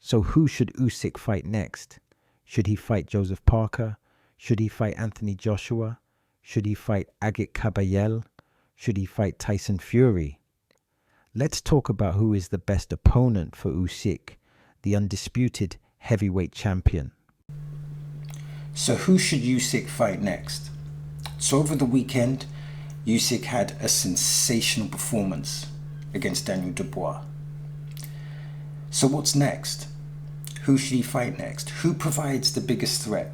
So who should Usyk fight next? Should he fight Joseph Parker? Should he fight Anthony Joshua? Should he fight Agit Kabayel? Should he fight Tyson Fury? Let's talk about who is the best opponent for Usyk, the undisputed heavyweight champion. So who should Usyk fight next? So over the weekend, Usyk had a sensational performance against Daniel Dubois. So what's next? Who should he fight next? Who provides the biggest threat?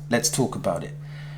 Let's talk about it.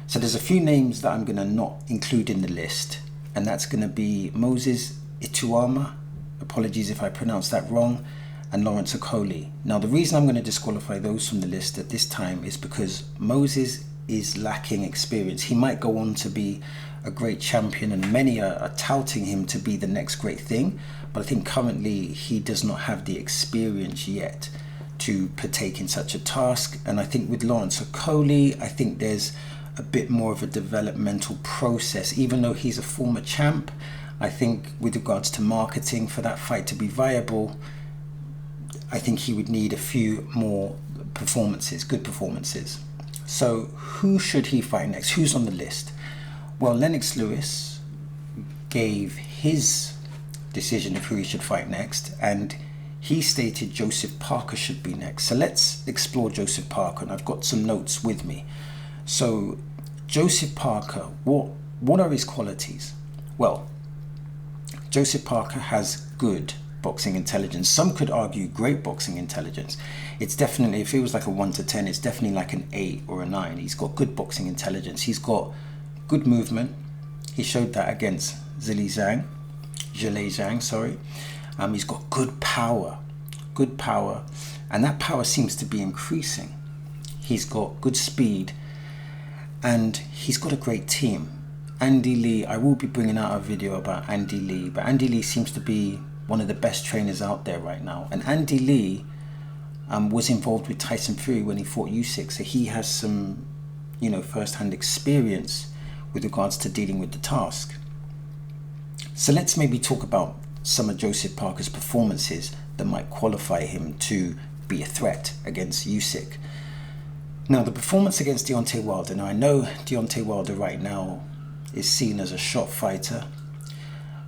So there's a few names that I'm going to not include in the list, and that's going to be Moses Ituama, apologies if I pronounce that wrong, and Lawrence Okoli. Now the reason I'm going to disqualify those from the list at this time is because Moses is lacking experience. He might go on to be a great champion, and many are touting him to be the next great thing, but I think currently he does not have the experience yet to partake in such a task. And I think with Lawrence Okoli, I think there's a bit more of a developmental process. Even though he's a former champ, I think with regards to marketing for that fight to be viable, I think he would need a few more performances, good performances. So who should he fight next? Who's on the list? Well, Lennox Lewis gave his decision of who he should fight next, and he stated Joseph Parker should be next. So let's explore Joseph Parker, and I've got some notes with me. So Joseph Parker, what are his qualities? Well, Joseph Parker has good boxing intelligence. Some could argue great boxing intelligence. It's definitely, if it was like a 1 to 10, it's definitely like an 8 or a 9. He's got good boxing intelligence. He's got good movement. He showed that against Zhilei Zhang. He's got good power, and that power seems to be increasing. He's got good speed, and he's got a great team. Andy Lee, I will be bringing out a video about Andy Lee, but Andy Lee seems to be one of the best trainers out there right now. And Andy Lee was involved with Tyson Fury when he fought Usyk, so he has some, first-hand experience with regards to dealing with the task. So let's maybe talk about some of Joseph Parker's performances that might qualify him to be a threat against Usyk. Now, the performance against Deontay Wilder. Now, I know Deontay Wilder right now is seen as a shot fighter,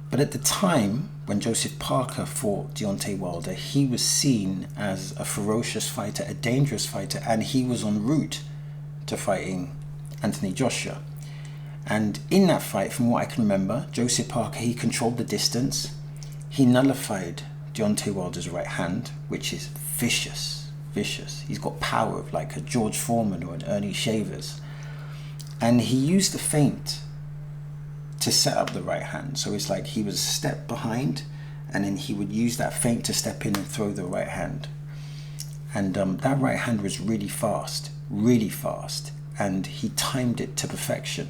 but at the time when Joseph Parker fought Deontay Wilder, he was seen as a ferocious fighter, a dangerous fighter, and he was en route to fighting Anthony Joshua. And in that fight, from what I can remember, Joseph Parker, he controlled the distance. He nullified Deontay Wilder's right hand, which is vicious. He's got power of like a George Foreman or an Ernie Shavers. And he used the feint to set up the right hand. So it's like he was a step behind, and then he would use that feint to step in and throw the right hand. And that right hand was really fast, and he timed it to perfection.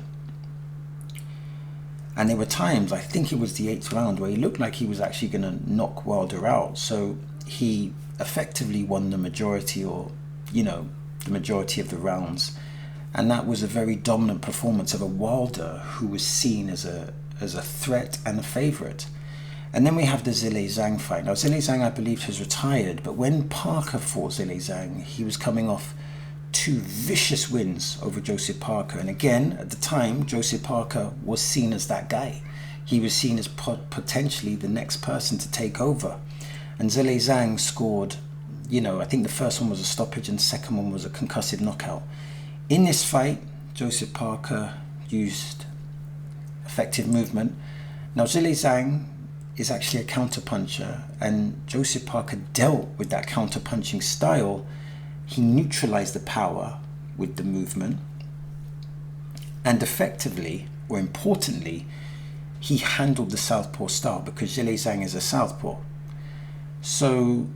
And there were times, I think it was the 8th round, where he looked like he was actually going to knock Wilder out. So he effectively won the majority of the rounds. And that was a very dominant performance of a Wilder who was seen as a threat and a favourite. And then we have the Zhilei Zhang fight. Now, Zhilei Zhang, I believe, has retired, but when Parker fought Zhilei Zhang, he was coming off 2 vicious wins over Joseph Parker. And again, at the time, Joseph Parker was seen as that guy. He was seen as potentially the next person to take over. And Zhilei Zhang scored, I think the first one was a stoppage and the second one was a concussive knockout. In this fight, Joseph Parker used effective movement. Now, Zhilei Zhang is actually a counterpuncher, and Joseph Parker dealt with that counterpunching style. He neutralized the power with the movement, and effectively, or importantly, he handled the southpaw style, because Zhilei Zhang is a southpaw. So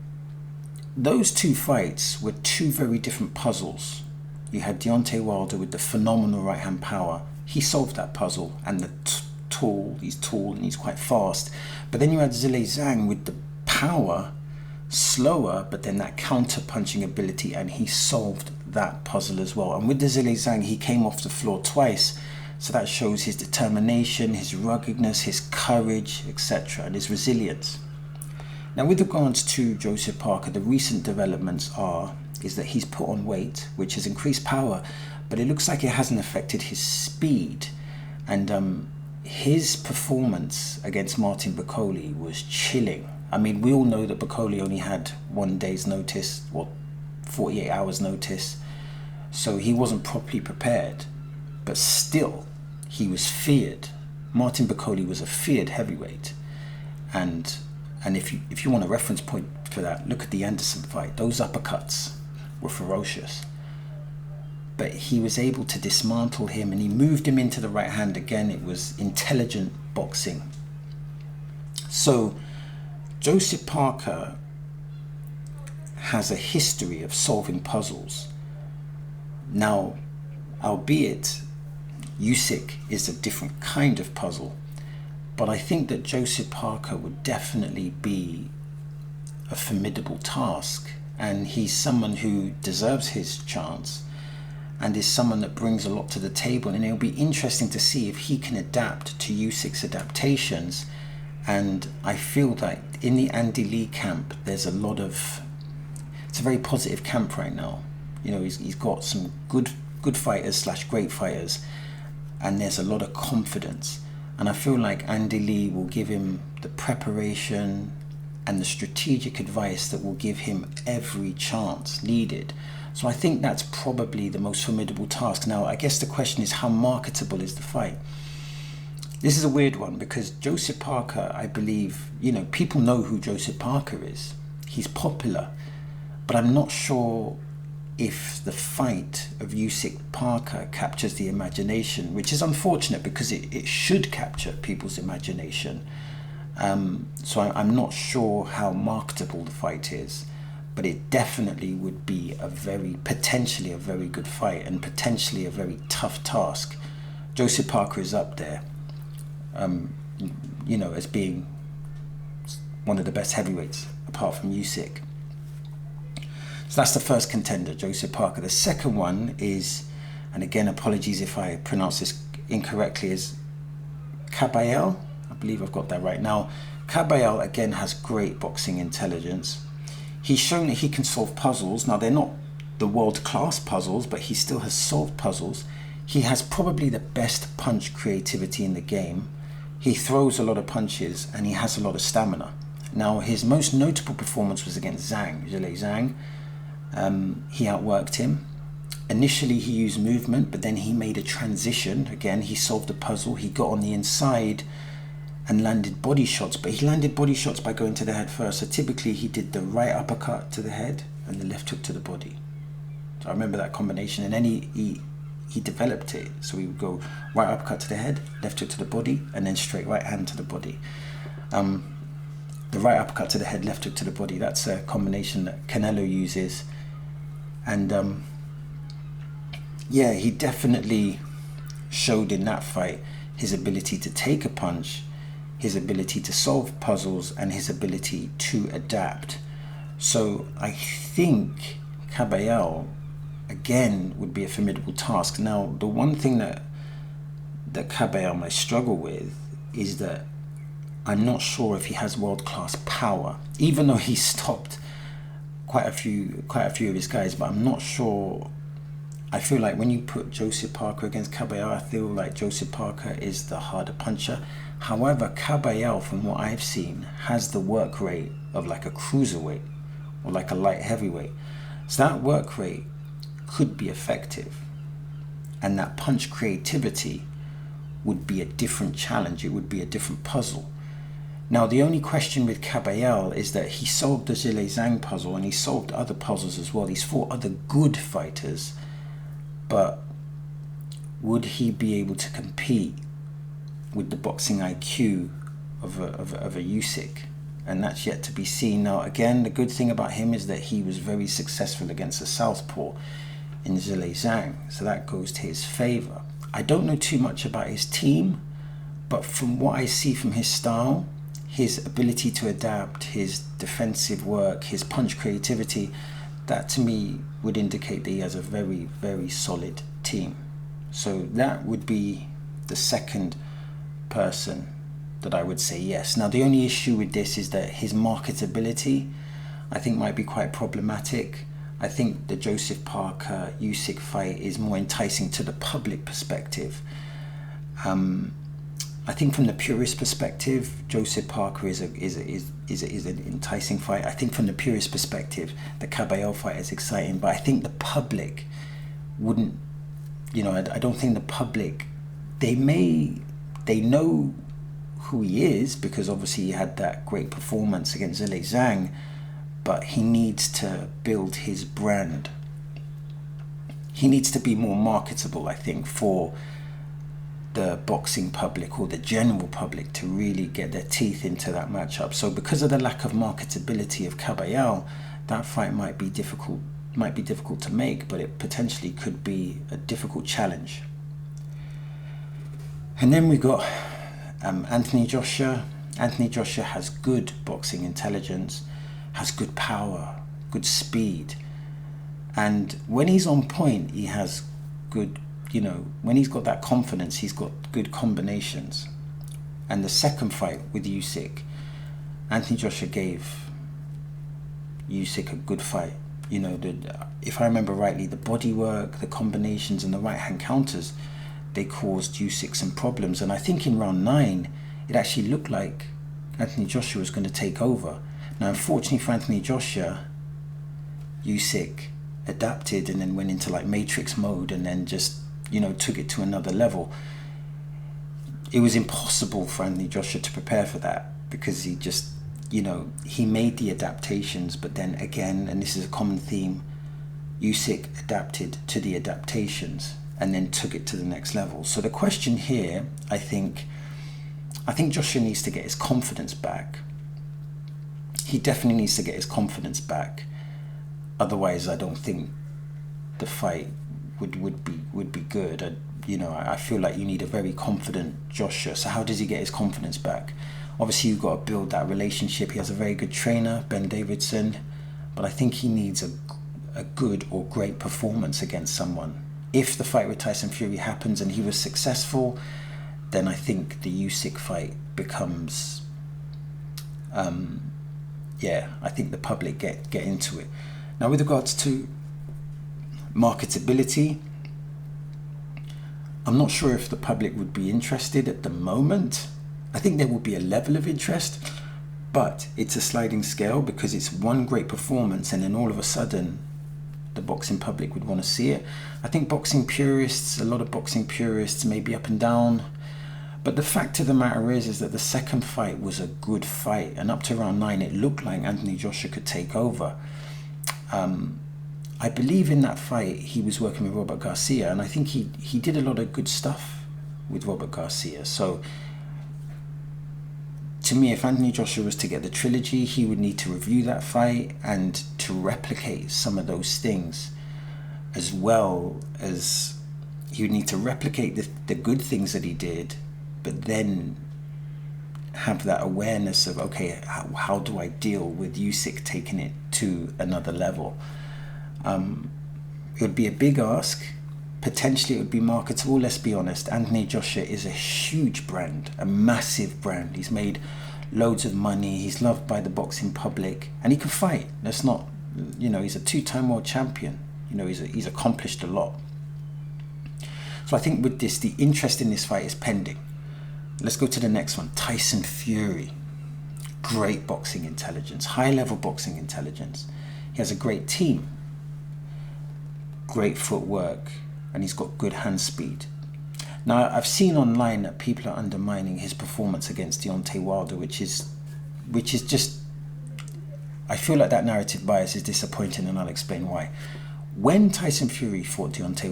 those 2 fights were 2 very different puzzles. You had Deontay Wilder with the phenomenal right hand power. He solved that puzzle, and he's tall and he's quite fast. But then you had Zhilei Zhang with the power, slower, but then that counter punching ability, and he solved that puzzle as well. And with the Zhilei Zhang, he came off the floor twice, so that shows his determination, his ruggedness, his courage, etc., and his resilience. Now, with regards to Joseph Parker, the recent developments is that he's put on weight, which has increased power, but it looks like it hasn't affected his speed. And his performance against Martin Bakole was chilling. I mean, we all know that Bakole only had 1 day's notice, or 48 hours notice, so he wasn't properly prepared. But still, he was feared. Martin Bakole was a feared heavyweight. And if you want a reference point for that, look at the Anderson fight. Those uppercuts were ferocious. But he was able to dismantle him, and he moved him into the right hand. Again, it was intelligent boxing. So Joseph Parker has a history of solving puzzles. Now, albeit Usyk is a different kind of puzzle, but I think that Joseph Parker would definitely be a formidable task, and he's someone who deserves his chance and is someone that brings a lot to the table, and it'll be interesting to see if he can adapt to Usyk's adaptations. And I feel that in the Andy Lee camp, there's a lot of, it's a very positive camp right now. You know, he's got some good fighters / great fighters, and there's a lot of confidence. And I feel like Andy Lee will give him the preparation and the strategic advice that will give him every chance needed. So I think that's probably the most formidable task. Now, I guess the question is, how marketable is the fight? This is a weird one, because Joseph Parker, I believe, you know, people know who Joseph Parker is. He's popular, but I'm not sure if the fight of Usyk Parker captures the imagination, which is unfortunate because it should capture people's imagination. So I'm not sure how marketable the fight is, but it definitely would be potentially a very good fight, and potentially a very tough task. Joseph Parker is up there, you know, as being one of the best heavyweights apart from Usyk. So that's the first contender, Joseph Parker. The second one is, and again, apologies if I pronounce this incorrectly, is Kabayel. I believe I've got that right. Now, Kabayel, again, has great boxing intelligence. He's shown that he can solve puzzles. Now, they're not the world-class puzzles, but he still has solved puzzles. He has probably the best punch creativity in the game. He throws a lot of punches, and he has a lot of stamina. Now, his most notable performance was against Zhang, Zhang. He outworked him. Initially, he used movement, but then he made a transition. Again, he solved a puzzle. He got on the inside and landed body shots, but he landed body shots by going to the head first. So typically he did the right uppercut to the head and the left hook to the body. So I remember that combination, and then he developed it. So he would go right uppercut to the head, left hook to the body, and then straight right hand to the body. The right uppercut to the head, left hook to the body, that's a combination that Canelo uses. And yeah, he definitely showed in that fight his ability to take a punch, his ability to solve puzzles, and his ability to adapt. So I think Kabayel, again, would be a formidable task. Now, the one thing that Kabayel might struggle with is that I'm not sure if he has world-class power, even though he stopped quite a few of his guys, but I'm not sure. I feel like when you put Joseph Parker against Kabayel, I feel like Joseph Parker is the harder puncher. However, Kabayel, from what I've seen, has the work rate of like a cruiserweight or like a light heavyweight. So that work rate could be effective, and that punch creativity would be a different challenge. It would be a different puzzle. Now, the only question with Kabayel is that he solved the Zhile Zhang puzzle, and he solved other puzzles as well. He's fought other good fighters, but would he be able to compete with the boxing IQ of a Usyk? And that's yet to be seen. Now, again, the good thing about him is that he was very successful against a southpaw in Zhile Zhang, so that goes to his favor. I don't know too much about his team, but from what I see from his style, his ability to adapt, his defensive work, his punch creativity, that to me would indicate that he has a very, very solid team. So that would be the second person that I would say yes. Now, the only issue with this is that his marketability, I think, might be quite problematic. I think the Joseph Parker Usyk fight is more enticing to the public perspective. I think from the purist perspective, Joseph Parker is an enticing fight. I think from the purist perspective, the Caballero fight is exciting. But I think the public wouldn't, I don't think the public, they know who he is, because obviously he had that great performance against Zhilei Zhang, but he needs to build his brand. He needs to be more marketable, I think, for the boxing public or the general public to really get their teeth into that matchup. So because of the lack of marketability of Caballero, that fight might be difficult to make, but it potentially could be a difficult challenge. And then we got Anthony Joshua. Anthony Joshua has good boxing intelligence, has good power, good speed, and when he's on point, he has good, when he's got that confidence, he's got good combinations. And the second fight with Usyk, Anthony Joshua gave Usyk a good fight. If I remember rightly, the body work, the combinations, and the right hand counters, they caused Usyk some problems. And I think in round 9, it actually looked like Anthony Joshua was going to take over. Now, unfortunately for Anthony Joshua, Usyk adapted and then went into like Matrix mode and then just, took it to another level. It was impossible for Anthony Joshua to prepare for that, because he just, he made the adaptations, but then again, and this is a common theme, Usyk adapted to the adaptations and then took it to the next level. So the question here, I think Joshua needs to get his confidence back. He definitely needs to get his confidence back. Otherwise, I don't think the fight would be good. I feel like you need a very confident Joshua. So how does he get his confidence back? Obviously, you've got to build that relationship. He has a very good trainer, Ben Davidson, but I think he needs a good or great performance against someone. If the fight with Tyson Fury happens and he was successful, then I think the Usyk fight becomes, I think the public get into it. Now, with regards to marketability, I'm not sure if the public would be interested at the moment. I think there will be a level of interest, but it's a sliding scale, because it's one great performance and then all of a sudden the boxing public would want to see it. I think a lot of boxing purists may be up and down, but the fact of the matter is that the second fight was a good fight, and up to round 9 it looked like Anthony Joshua could take over. I believe in that fight he was working with Robert Garcia, and I think he did a lot of good stuff with Robert Garcia. So to me, if Anthony Joshua was to get the trilogy, he would need to review that fight and to replicate some of those things, as well as he would need to replicate the good things that he did, but then have that awareness of, okay, how do I deal with Usyk taking it to another level? It would be a big ask. Potentially it would be marketable. Let's be honest, Anthony Joshua is a huge brand, a massive brand. He's made loads of money, he's loved by the boxing public, and he can fight. Let's not, he's a 2-time world champion. He's accomplished a lot. So I think with this, the interest in this fight is pending. Let's go to the next one. Tyson Fury. Great boxing intelligence, high-level boxing intelligence. He has a great team, great footwork, and he's got good hand speed. Now, I've seen online that people are undermining his performance against Deontay Wilder, which is just, I feel like that narrative bias is disappointing, and I'll explain why. When Tyson Fury fought Deontay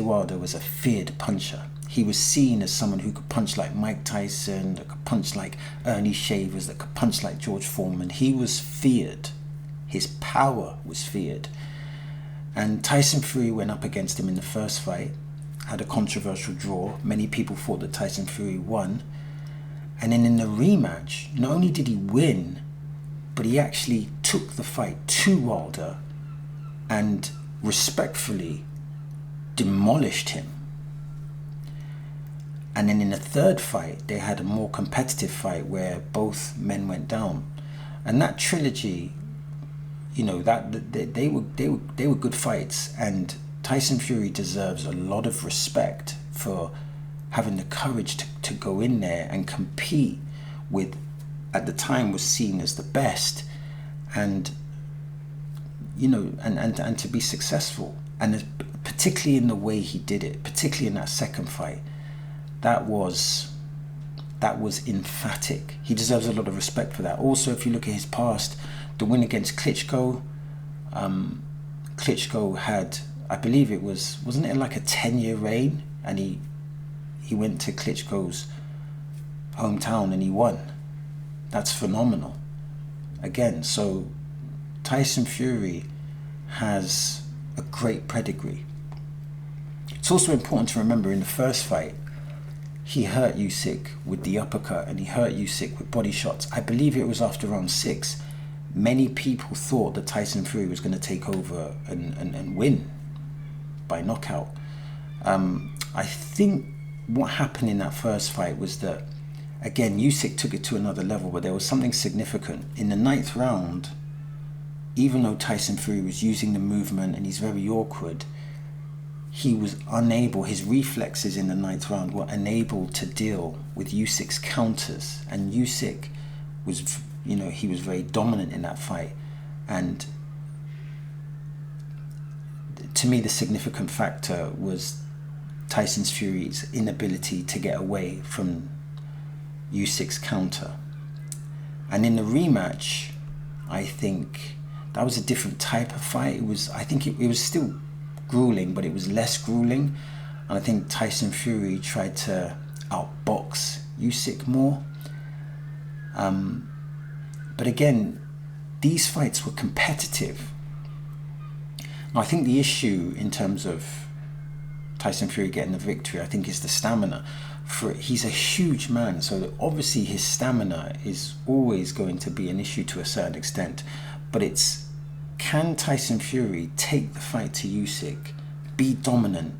Wilder was a feared puncher. He was seen as someone who could punch like Mike Tyson, that could punch like Ernie Shavers, that could punch like George Foreman. He was feared. His power was feared. And Tyson Fury went up against him in the first fight, had a controversial draw. Many people thought that Tyson Fury won. And then in the rematch, not only did he win, but he actually took the fight to Wilder and respectfully demolished him. And then in the third fight, they had a more competitive fight where both men went down. And that trilogy, that they were good fights. And Tyson Fury deserves a lot of respect for having the courage to go in there and compete with, at the time, was seen as the best, and and to be successful, and particularly in the way he did it, particularly in that second fight. That was emphatic. He deserves a lot of respect for that. Also, if you look at his past, the win against Klitschko, Klitschko had, I believe wasn't it like a 10-year reign, and he went to Klitschko's hometown and he won. That's phenomenal. Again, so Tyson Fury has a great pedigree. It's also important to remember, in the first fight, he hurt Usyk with the uppercut and he hurt Usyk with body shots. I believe it was after round 6. Many people thought that Tyson Fury was going to take over and win by knockout. I think what happened in that first fight was that, again, Usyk took it to another level, but there was something significant. In the 9th round, even though Tyson Fury was using the movement and he's very awkward, he was unable, his reflexes in the 9th round were unable to deal with Usyk's counters. And Usyk was, he was very dominant in that fight. And to me, the significant factor was Tyson Fury's inability to get away from Usyk's counter. And in the rematch, I think that was a different type of fight. It was still grueling, but it was less grueling. And I think Tyson Fury tried to outbox Usyk more. But again, these fights were competitive. Now, I think the issue in terms of Tyson Fury getting the victory, I think, is the stamina. He's a huge man, so obviously his stamina is always going to be an issue to a certain extent. But it's, can Tyson Fury take the fight to Usyk, be dominant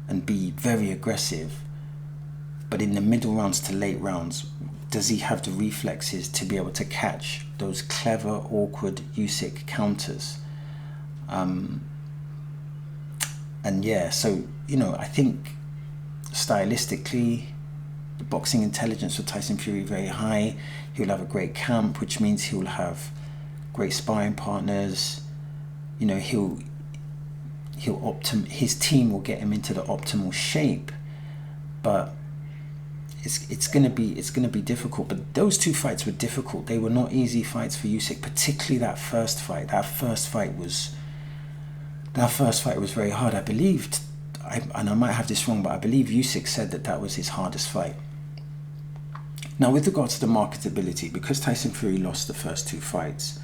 and be very aggressive, but in the middle rounds to late rounds, does he have the reflexes to be able to catch those clever, awkward Usyk counters? And yeah, so, I think stylistically, the boxing intelligence of Tyson Fury very high. He'll have a great camp, which means he'll have great sparring partners. His team will get him into the optimal shape, but it's gonna be difficult. But those two fights were difficult. They were not easy fights for Usyk, particularly that first fight. That first fight was very hard. I believed, and I might have this wrong, but I believe Usyk said that was his hardest fight. Now, with regards to the marketability, because Tyson Fury lost the first two fights,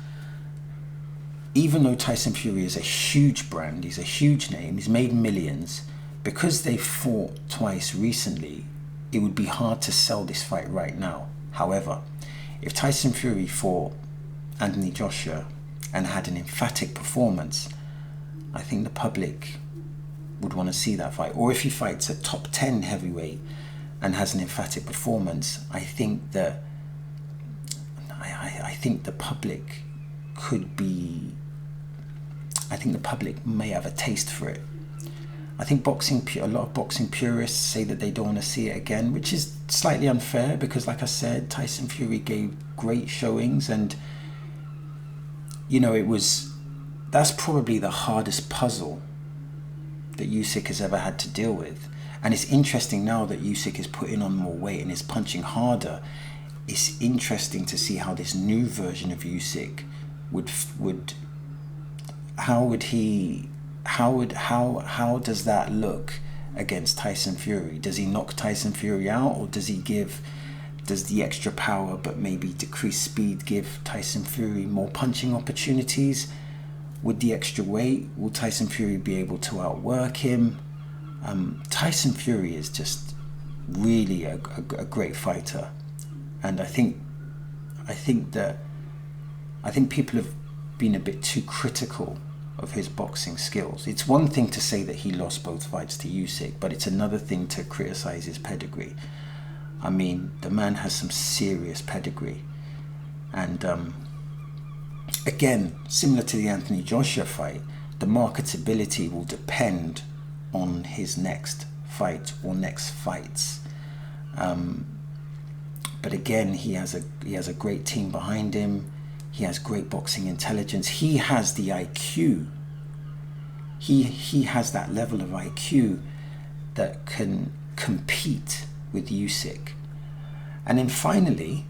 even though Tyson Fury is a huge brand, he's a huge name, he's made millions, because they fought twice recently, it would be hard to sell this fight right now. However, if Tyson Fury fought Anthony Joshua and had an emphatic performance, I think the public would want to see that fight. Or if he fights a top 10 heavyweight and has an emphatic performance, I think that I think the public may have a taste for it. I think a lot of boxing purists say that they don't want to see it again, which is slightly unfair because, like I said, Tyson Fury gave great showings, and that's probably the hardest puzzle that Usyk has ever had to deal with. And it's interesting now that Usyk is putting on more weight and is punching harder. It's interesting to see how this new version of Usyk how does that look against Tyson Fury? Does he knock Tyson Fury out, or does the extra power but maybe decreased speed give Tyson Fury more punching opportunities? With the extra weight, will Tyson Fury be able to outwork him? Tyson Fury is just really a great fighter, and I think people have been a bit too critical of his boxing skills. It's one thing to say that he lost both fights to Usyk, but it's another thing to criticize his pedigree. I mean, the man has some serious pedigree. And again, similar to the Anthony Joshua fight, the marketability will depend on his next fight or next fights. But again, he has a great team behind him. He has great boxing intelligence. He has the IQ. He has that level of IQ that can compete with Usyk. And then finally,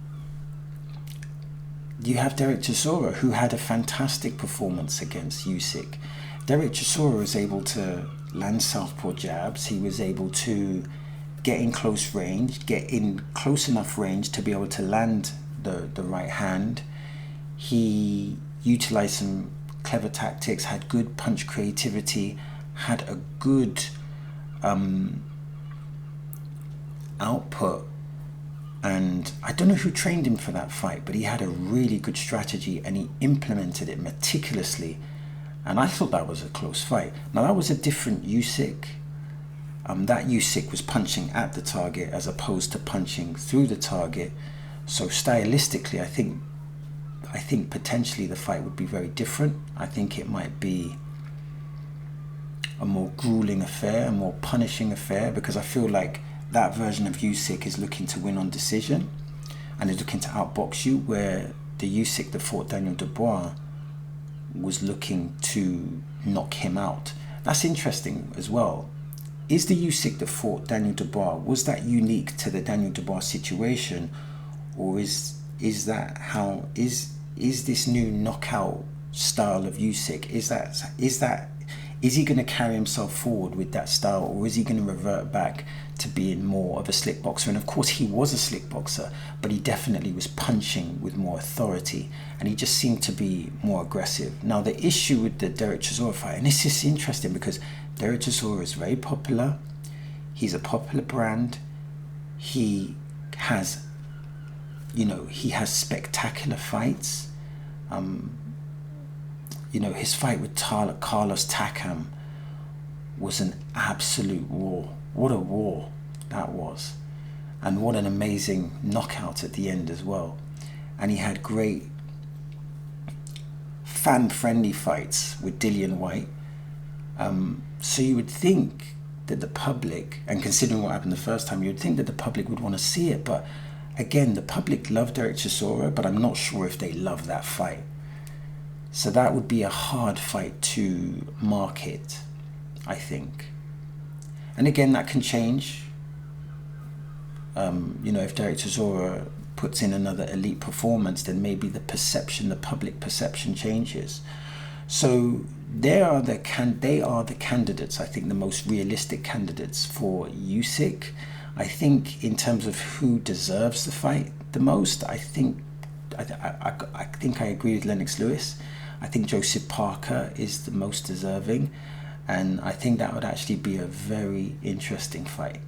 you have Derek Chisora, who had a fantastic performance against Usyk. Derek Chisora was able to land southpaw jabs. He was able to get in close range, get in close enough range to be able to land the right hand. He utilized some clever tactics, had good punch creativity, had a good output. And I don't know who trained him for that fight, but he had a really good strategy and he implemented it meticulously. And I thought that was a close fight. Now, that was a different Usyk. That Usyk was punching at the target as opposed to punching through the target. So stylistically, I think potentially the fight would be very different. I think it might be a more grueling affair, a more punishing affair, because I feel like that version of Usyk is looking to win on decision and is looking to outbox you, where the Usyk that fought Daniel Dubois was looking to knock him out. That's interesting as well. Is the Usyk that fought Daniel Dubois, was that unique to the Daniel Dubois situation, or is this new knockout style of Usyk, is he going to carry himself forward with that style, or is he going to revert back to being more of a slick boxer? And of course he was a slick boxer, but he definitely was punching with more authority and he just seemed to be more aggressive. Now, the issue with the Derek Chisora fight, and this is interesting because Derek Chisora is very popular, he's a popular brand, he has spectacular fights. His fight with Carlos Takam was an absolute war. What a war that was. And what an amazing knockout at the end as well. And he had great fan-friendly fights with Dillian White. So you would think that the public, and considering what happened the first time, you would think that the public would want to see it. But again, the public love Derek Chisora, but I'm not sure if they love that fight. So that would be a hard fight to market, I think. And again, that can change. If Derek Chisora puts in another elite performance, then maybe the public perception changes. So they are the candidates, I think, the most realistic candidates for Usyk. I think in terms of who deserves the fight the most, I think I agree with Lennox Lewis. I think Joseph Parker is the most deserving, and I think that would actually be a very interesting fight.